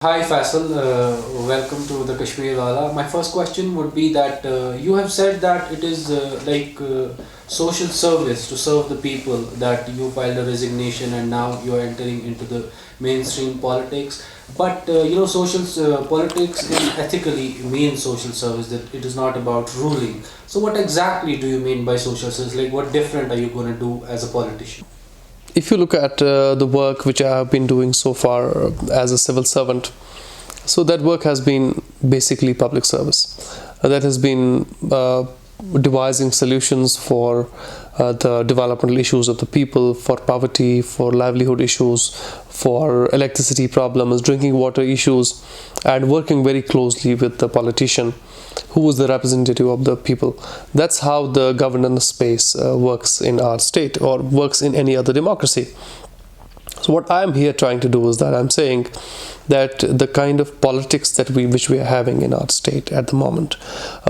Hi Faisal, welcome to the Kashmir Walla. My first question would be that you have said that it is social service to serve the people that you filed a resignation and now you are entering into the mainstream politics. But social politics in ethically means social service, that it is not about ruling. So, what exactly do you mean by social service? Like, what different are you going to do as a politician? If you look at the work which I have been doing so far as a civil servant, so that work has been basically public service. That has been devising solutions for the developmental issues of the people, for poverty, for livelihood issues, for electricity problems, drinking water issues, and working very closely with the politician who is the representative of the people. That's how the governance space works in our state or works in any other democracy. So what I'm here trying to do is that I'm saying that the kind of politics that which we are having in our state at the moment,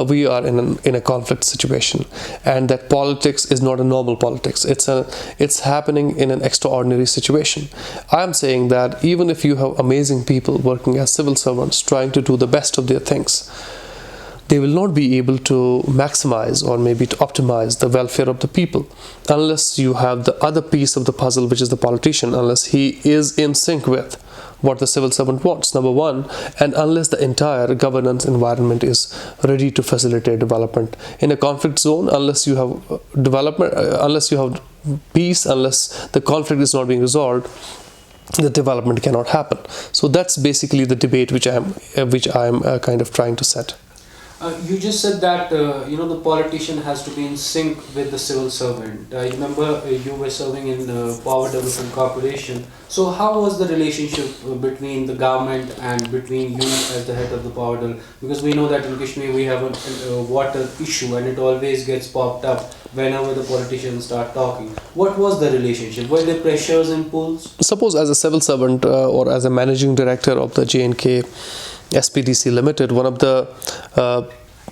we are in a conflict situation, and that politics is not a normal politics. It's happening in an extraordinary situation. I'm saying that even if you have amazing people working as civil servants trying to do the best of their things, they will not be able to maximize or maybe to optimize the welfare of the people unless you have the other piece of the puzzle, which is the politician, unless he is in sync with what the civil servant wants, number one, and unless the entire governance environment is ready to facilitate development. In a conflict zone, unless you have development, unless you have peace, unless the conflict is not being resolved, the development cannot happen. So that's basically the debate which I'm kind of trying to set. You just said that the politician has to be in sync with the civil servant. I remember you were serving in Power Development Corporation. So how was the relationship between the government and between you as the head of the Power Development? Because we know that in Kashmir we have a water issue and it always gets popped up whenever the politicians start talking. What was the relationship? Were there pressures and pulls? Suppose as a civil servant or as a managing director of the J&K SPDC Limited, one of the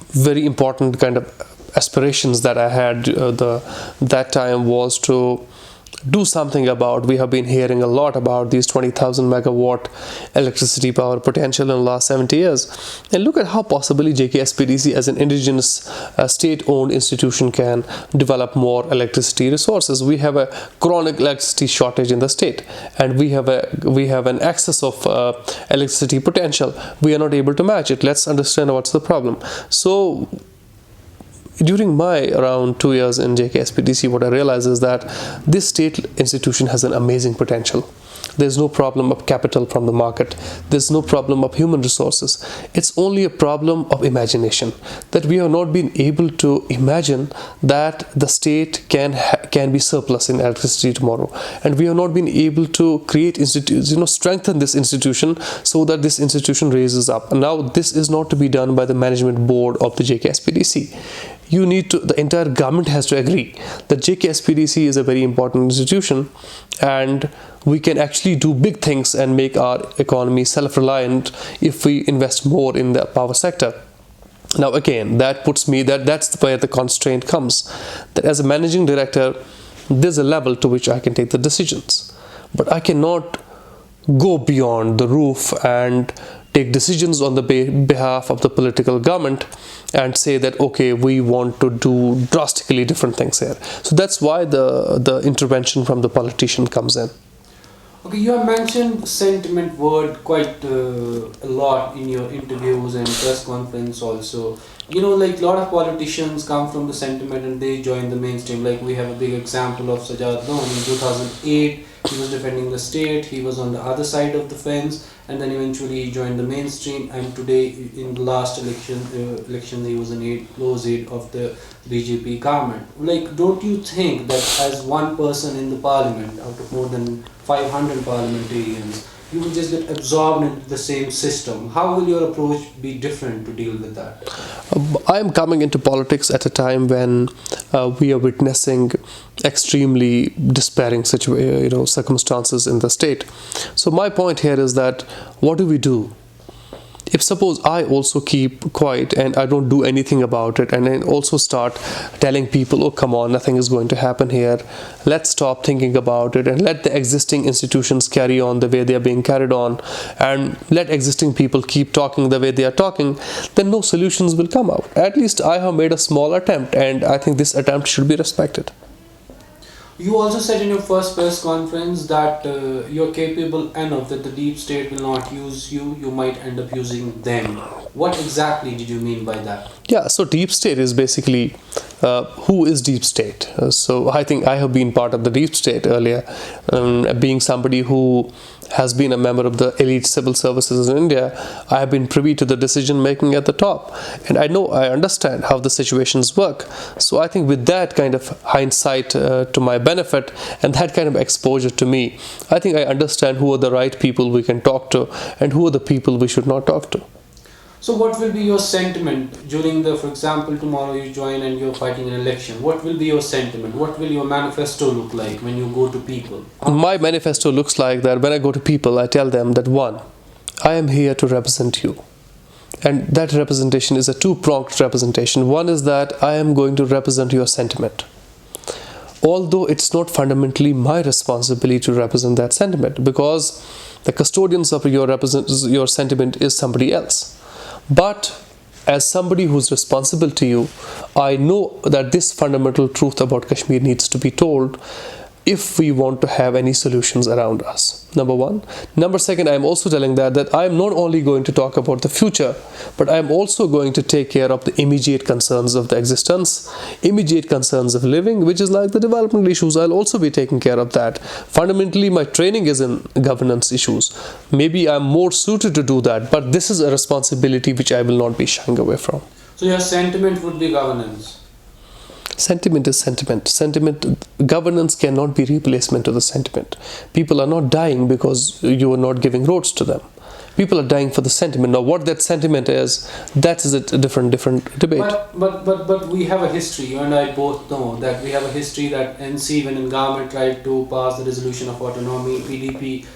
very important kind of aspirations that I had that time was to do something about. We have been hearing a lot about these 20,000 megawatt electricity power potential in the last 70 years, and look at how possibly JKSPDC as an indigenous state-owned institution can develop more electricity resources. We have a chronic electricity shortage in the state, and we have an excess of electricity potential. We are not able to match it. Let's understand what's the problem. So during my around 2 years in JKSPDC, what I realized is that this state institution has an amazing potential. There's no problem of capital from the market. There's no problem of human resources. It's only a problem of imagination, that we have not been able to imagine that the state can be surplus in electricity tomorrow, and we have not been able to create institutes, strengthen this institution so that this institution raises up. And now this is not to be done by the management board of the JKSPDC. The entire government has to agree that JKSPDC is a very important institution, and we can actually do big things and make our economy self-reliant if we invest more in the power sector. Now again, that's where the constraint comes, that as a managing director, there's a level to which I can take the decisions, but I cannot go beyond the roof and take decisions on the behalf of the political government and say that, okay, we want to do drastically different things here. So that's why the intervention from the politician comes in. Okay, you have mentioned sentiment word quite a lot in your interviews and press conference also. Like a lot of politicians come from the sentiment and they join the mainstream. Like we have a big example of Sajad Loan in 2008. He was defending the state, he was on the other side of the fence, and then eventually he joined the mainstream, and today in the last election he was an close aide of the BJP government. Like, don't you think that as one person in the parliament out of more than 500 parliamentarians, you will just get absorbed into the same system? How will your approach be different to deal with that? I am coming into politics at a time when we are witnessing extremely despairing circumstances in the state. So my point here is that what do we do if suppose I also keep quiet and I don't do anything about it, and then also start telling people, oh come on, nothing is going to happen here, let's stop thinking about it and let the existing institutions carry on the way they are being carried on, and let existing people keep talking the way they are talking, then no solutions will come out. At least I have made a small attempt, and I think this attempt should be respected. You also said in your first press conference that you're capable enough that the deep state will not use you, you might end up using them. What exactly did you mean by that? Yeah, so deep state is basically who is deep state. So I think I have been part of the deep state earlier, being somebody who has been a member of the elite civil services in India. I have been privy to the decision making at the top, and I understand how the situations work. So I think with that kind of hindsight to my benefit and that kind of exposure to me, I think I understand who are the right people we can talk to and who are the people we should not talk to. So what will be your sentiment during for example, tomorrow you join and you're fighting an election. What will be your sentiment? What will your manifesto look like when you go to people? My manifesto looks like that when I go to people, I tell them that one, I am here to represent you. And that representation is a two-pronged representation. One is that I am going to represent your sentiment. Although it's not fundamentally my responsibility to represent that sentiment, because the custodians of your sentiment is somebody else. But as somebody who's responsible to you, I know that this fundamental truth about Kashmir needs to be told if we want to have any solutions around us. Number one. Number second, I'm also telling that I'm not only going to talk about the future, but I'm also going to take care of the immediate concerns of the existence, immediate concerns of living, which is like the developmental issues. I'll also be taking care of that. Fundamentally, my training is in governance issues. Maybe I'm more suited to do that, but this is a responsibility which I will not be shying away from. So your sentiment would be governance. Sentiment is sentiment. Governance cannot be replacement to the sentiment. People are not dying because you are not giving roads to them. People are dying for the sentiment. Now what that sentiment is, that is a different debate. But we have a history. You and I both know that we have a history that NC, when in government, tried to pass the resolution of autonomy. PDP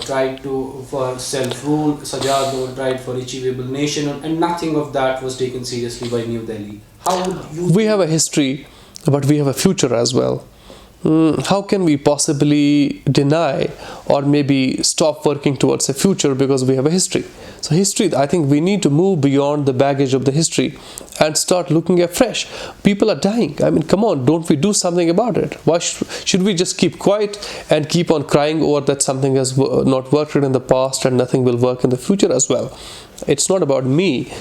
tried for self-rule. Sajad tried for achievable nation, and nothing of that was taken seriously by New Delhi. How would you? We have a history, but we have a future as well. How can we possibly deny or maybe stop working towards a future because we have a history? So history, I think we need to move beyond the baggage of the history and start looking afresh. People are dying. I mean, come on, don't we do something about it? Why should we just keep quiet and keep on crying over that something has not worked in the past and nothing will work in the future as well? It's not about me.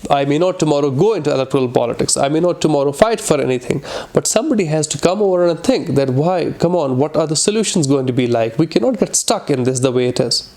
I may not tomorrow go into electoral politics. I may not tomorrow fight for anything. But somebody has to come over and think that come on, what are the solutions going to be like? We cannot get stuck in this the way it is.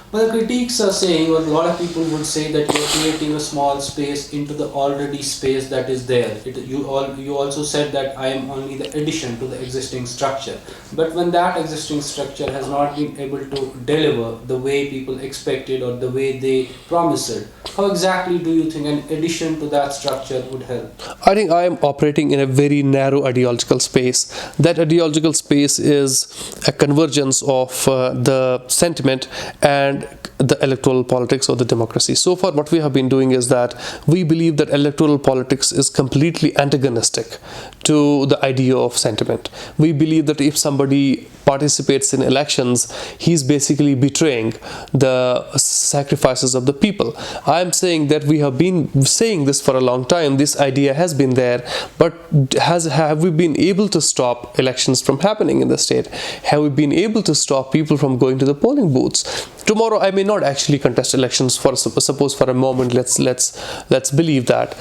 But the critiques are saying, or a lot of people would say, that you're creating a small space into the already space that is there. You also said that I am only the addition to the existing structure. But when that existing structure has not been able to deliver the way people expected or the way they promised it, how exactly do you think an addition to that structure would help? I think I am operating in a very narrow ideological space. That ideological space is a convergence of the sentiment and the electoral politics or the democracy. So far what we have been doing is that we believe that electoral politics is completely antagonistic to the idea of sentiment. We believe that if somebody participates in elections, he's basically betraying the sacrifices of the people. I'm saying that we have been saying this for a long time. This idea has been there, but have we been able to stop elections from happening in the state? Have we been able to stop people from going to the polling booths? Tomorrow I may not actually contest elections, for suppose for a moment, let's believe that,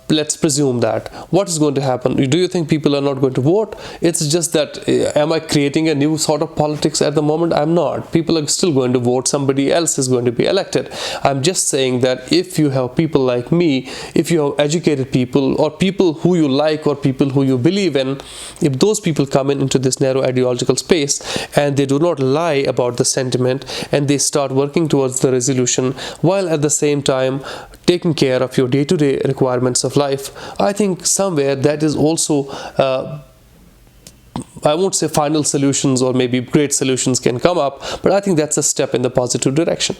let's presume that. What is going to happen? Do you think people are not going to vote? It's just that, am I creating a new sort of politics at the moment? I'm not. People are still going to vote. Somebody else is going to be elected. I'm just saying that if you have people like me, if you have educated people or people who you like or people who you believe in, if those people come into this narrow ideological space and they do not lie about the sentiment and they start working towards the resolution while at the same time taking care of your day-to-day requirements of life, I think somewhere that is also I won't say final solutions or maybe great solutions can come up, but I think that's a step in the positive direction.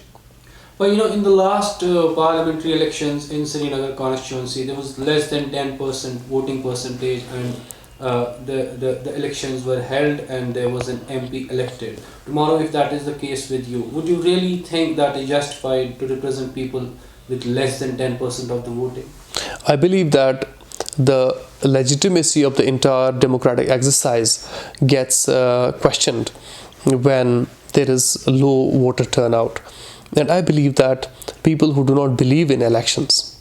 But in the last parliamentary elections in Srinagar constituency, there was less than 10% voting percentage, and the elections were held, and there was an MP elected. Tomorrow, if that is the case with you, would you really think that is justified to represent people with less than 10% of the voting? I believe that the legitimacy of the entire democratic exercise gets questioned when there is low voter turnout. And I believe that people who do not believe in elections,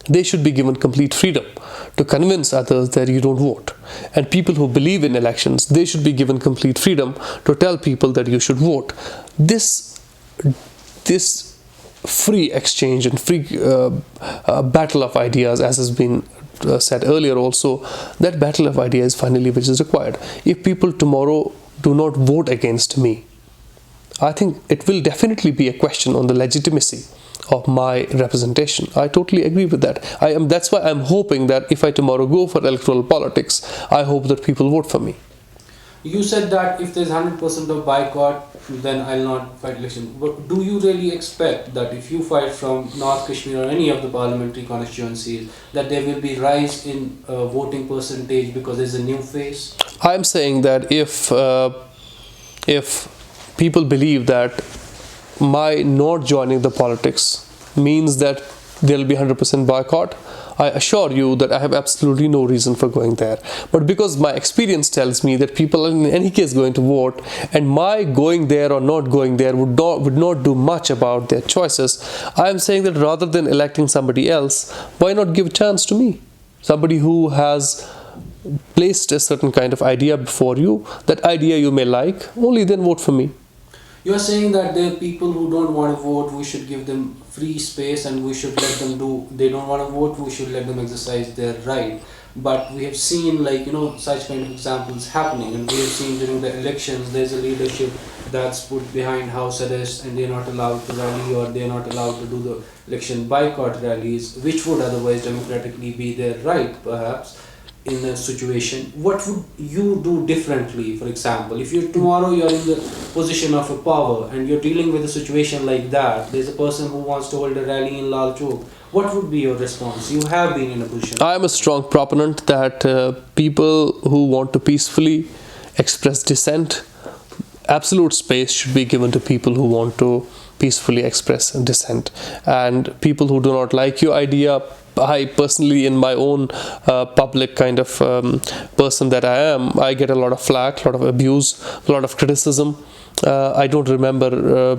they should be given complete freedom to convince others that you don't vote. And people who believe in elections, they should be given complete freedom to tell people that you should vote. This free exchange and free battle of ideas, as has been said earlier also, that battle of ideas finally which is required. If people tomorrow do not vote against me, I think it will definitely be a question on the legitimacy of my representation. I totally agree with that. That's why I'm hoping that if I tomorrow go for electoral politics, I hope that people vote for me. You said that if there's 100% of boycott, then I'll not fight election. But do you really expect that if you fight from North Kashmir or any of the parliamentary constituencies, that there will be rise in voting percentage because there's a new face? I'm saying that if people believe that my not joining the politics means that there will be 100% boycott, I assure you that I have absolutely no reason for going there. But because my experience tells me that people are in any case going to vote, and my going there or not going there would not do much about their choices, I am saying that rather than electing somebody else, why not give a chance to me? Somebody who has placed a certain kind of idea before you, that idea you may like, only then vote for me. You are saying that there are people who don't want to vote, we should give them free space and we should let them do, they don't want to vote, we should let them exercise their right. But we have seen such kind of examples happening, and we have seen during the elections there's a leadership that's put behind house arrest and they're not allowed to rally, or they're not allowed to do the election boycott rallies, which would otherwise democratically be their right perhaps. In a situation, what would you do differently? For example, if tomorrow you're in the position of a power and you're dealing with a situation like that, there's a person who wants to hold a rally in Lal Chowk, what would be your response? You have been in a position. I am a strong proponent that people who want to peacefully express dissent, absolute space should be given to people who want to peacefully express dissent. And people who do not like your idea, I personally, in my own public kind of person that I am, I get a lot of flack, a lot of abuse, a lot of criticism. I don't remember,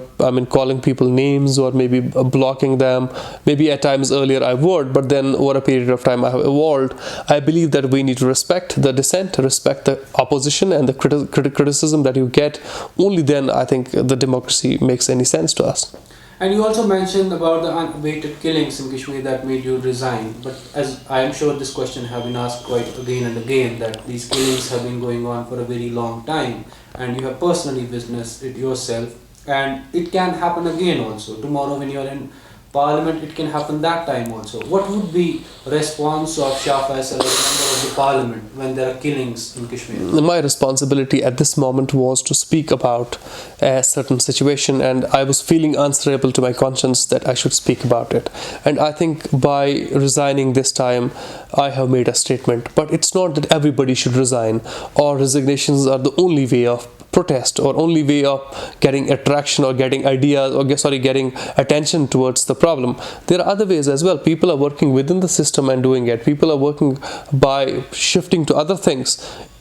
calling people names or maybe blocking them. Maybe at times earlier I would, but then over a period of time I have evolved. I believe that we need to respect the dissent, respect the opposition and the criticism that you get. Only then I think the democracy makes any sense to us. And you also mentioned about the unabated killings in Kashmir that made you resign. But as I am sure this question have been asked quite again and again, that these killings have been going on for a very long time, and you have personally witnessed it yourself, and it can happen again also. Tomorrow when you are in Parliament, it can happen that time also. What would be response of Shah Faesal as member of the Parliament when there are killings in Kashmir? My responsibility at this moment was to speak about a certain situation, and I was feeling answerable to my conscience that I should speak about it. And I think by resigning this time, I have made a statement. But it's not that everybody should resign, or resignations are the only way of protest or only way of getting attraction or getting ideas or getting attention towards the problem. There are other ways as well. People are working within the system and doing it. People are working by shifting to other things.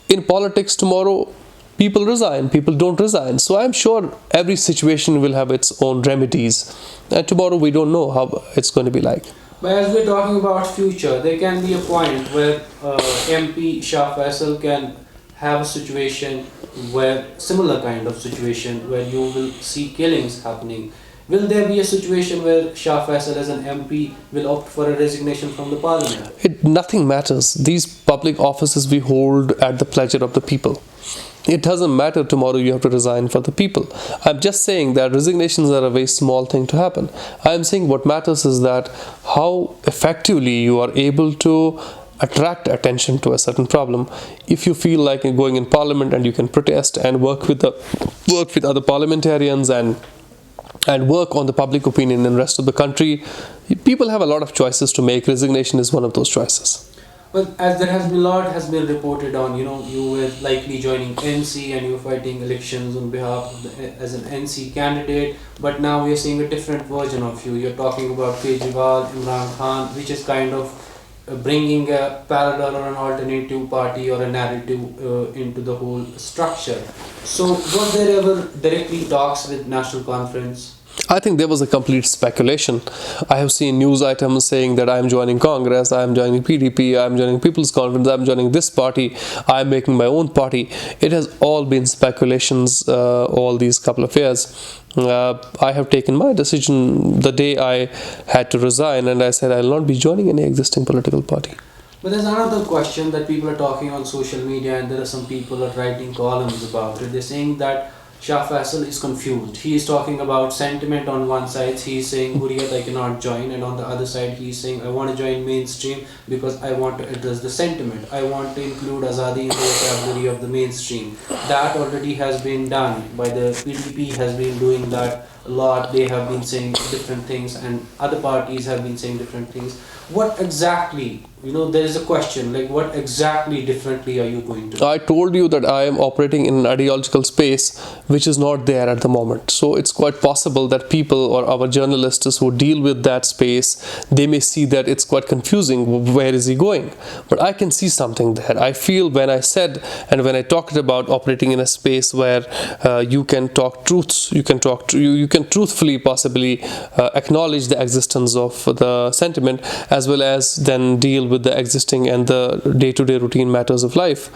In politics tomorrow, people resign, people don't resign. So I'm sure every situation will have its own remedies, and tomorrow we don't know how it's going to be like. But as we're talking about future, there can be a point where MP Shah Faesal can have a situation where similar kind of situation where you will see killings happening. Will there be a situation where Shah Faesal as an MP will opt for a resignation from the Parliament? Nothing matters. These public offices we hold at the pleasure of the people. It doesn't matter tomorrow you have to resign for the people. I'm just saying that resignations are a very small thing to happen. I'm saying what matters is that how effectively you are able to attract attention to a certain problem. If you feel like going in Parliament and you can protest and work with other parliamentarians and and work on the public opinion in the rest of the country, people have a lot of choices to make. Resignation is one of those choices. Well, as there has been a lot has been reported on, you were likely joining NC and you were fighting elections on behalf of as an NC candidate, but now we are seeing a different version of you. You're talking about Kejriwal, Imran Khan, which is kind of bringing a parallel or an alternative party or a narrative into the whole structure. So, was there ever directly talks with National Conference? I think there was a complete speculation. I have seen news items saying that I am joining Congress, I am joining PDP, I am joining People's Conference, I am joining this party, I am making my own party. It has all been speculations all these couple of years. I have taken my decision the day I had to resign, and I said I will not be joining any existing political party. But there's another question that people are talking on social media, and there are some people are writing columns about it. They're saying that Shah Faesal is confused. He is talking about sentiment on one side. He is saying Hurriyat I cannot join, and on the other side he is saying I want to join mainstream because I want to address the sentiment. I want to include Azadi in the vocabulary of the mainstream. That already has been done by the PDP, has been doing that a lot. They have been saying different things, and other parties have been saying different things. What exactly, there is a question like what exactly differently are you going to do? I told you that I am operating in an ideological space which is not there at the moment. So it's quite possible that people or our journalists who deal with that space, they may see that it's quite confusing. Where is he going? But I can see something there. I feel when I said and when I talked about operating in a space where you can talk truths, you can truthfully possibly acknowledge the existence of the sentiment, as well as then deal with the existing and the day-to-day routine matters of life.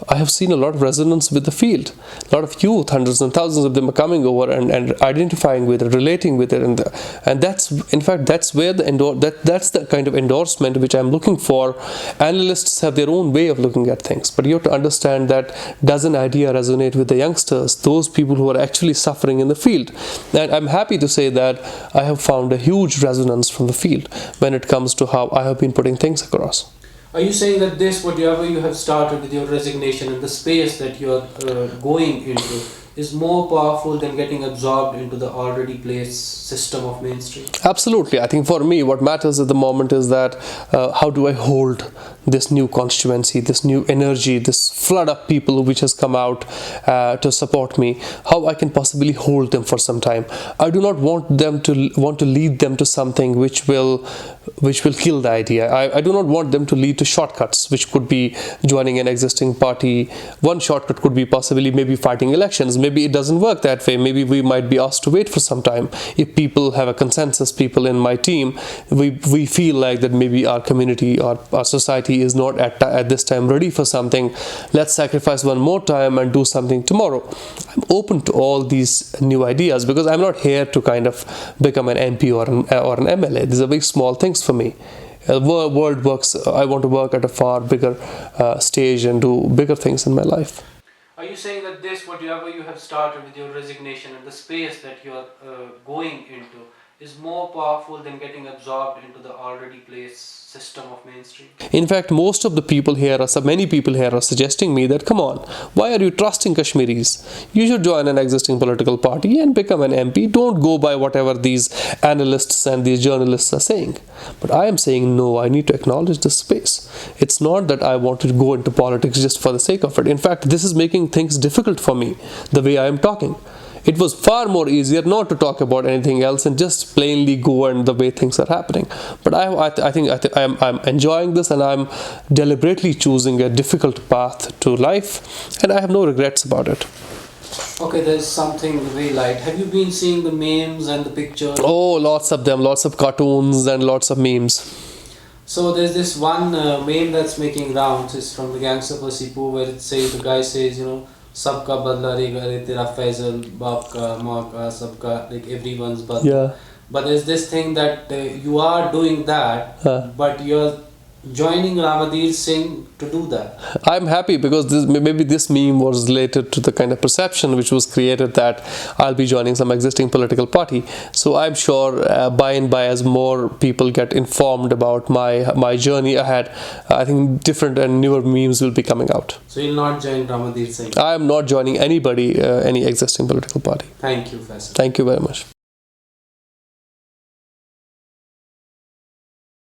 I have seen a lot of resonance with the field. A lot of youth, hundreds and thousands of them are coming over and identifying with it, relating with it, and that's in fact that's where that's the kind of endorsement which I'm looking for. Analysts have their own way of looking at things, but you have to understand that does an idea resonate with the youngsters, those people who are actually suffering in the field? And I'm happy to say that I have found a huge resonance from the field when it comes to how I have been putting things across. Are you saying that whatever you have started with your resignation and the space that you are going into, is more powerful than getting absorbed into the already placed system of mainstream? Absolutely. I think for me, what matters at the moment is that how do I hold this new constituency, this new energy, this flood of people which has come out to support me, how I can possibly hold them for some time. I do not want to lead them to something which will kill the idea. I do not want them to lead to shortcuts, which could be joining an existing party. One shortcut could be possibly maybe fighting elections. Maybe it doesn't work that way. Maybe we might be asked to wait for some time. If people have a consensus, people in my team, we feel like that maybe our community or our society is not at this time ready for something. Let's sacrifice one more time and do something tomorrow. I'm open to all these new ideas because I'm not here to kind of become an MP or an MLA. These are very small things for me. World works. I want to work at a far bigger stage and do bigger things in my life. Are you saying that whatever you have started with your resignation and the space that you are going into, is more powerful than getting absorbed into the already placed system of mainstream? In fact, many people here are suggesting me that, come on, why are you trusting Kashmiris? You should join an existing political party and become an MP. Don't go by whatever these analysts and these journalists are saying. But I am saying, no, I need to acknowledge this space. It's not that I want to go into politics just for the sake of it. In fact, this is making things difficult for me, the way I am talking. It was far more easier not to talk about anything else and just plainly go and the way things are happening. But I think I'm enjoying this, and I'm deliberately choosing a difficult path to life, and I have no regrets about it. Okay, there's something very light. Have you been seeing the memes and the pictures? Oh, lots of them, lots of cartoons and lots of memes. So there's this one meme that's making rounds. It's from the Gangster Pussy Poo, where the guy says, सबका बदला लेगा रे तेरा फैजल बाप का माँ का सबका, like everyone's बदला. Yeah. But there's this thing that you are doing that, but you're joining Ramadir Singh to do that. I'm happy because maybe this meme was related to the kind of perception which was created that I'll be joining some existing political party. So I'm sure by and by, as more people get informed about my journey ahead, I think different and newer memes will be coming out. So you'll not join Ramadir Singh? I am not joining anybody, any existing political party. Thank you, Faisal. Thank you very much.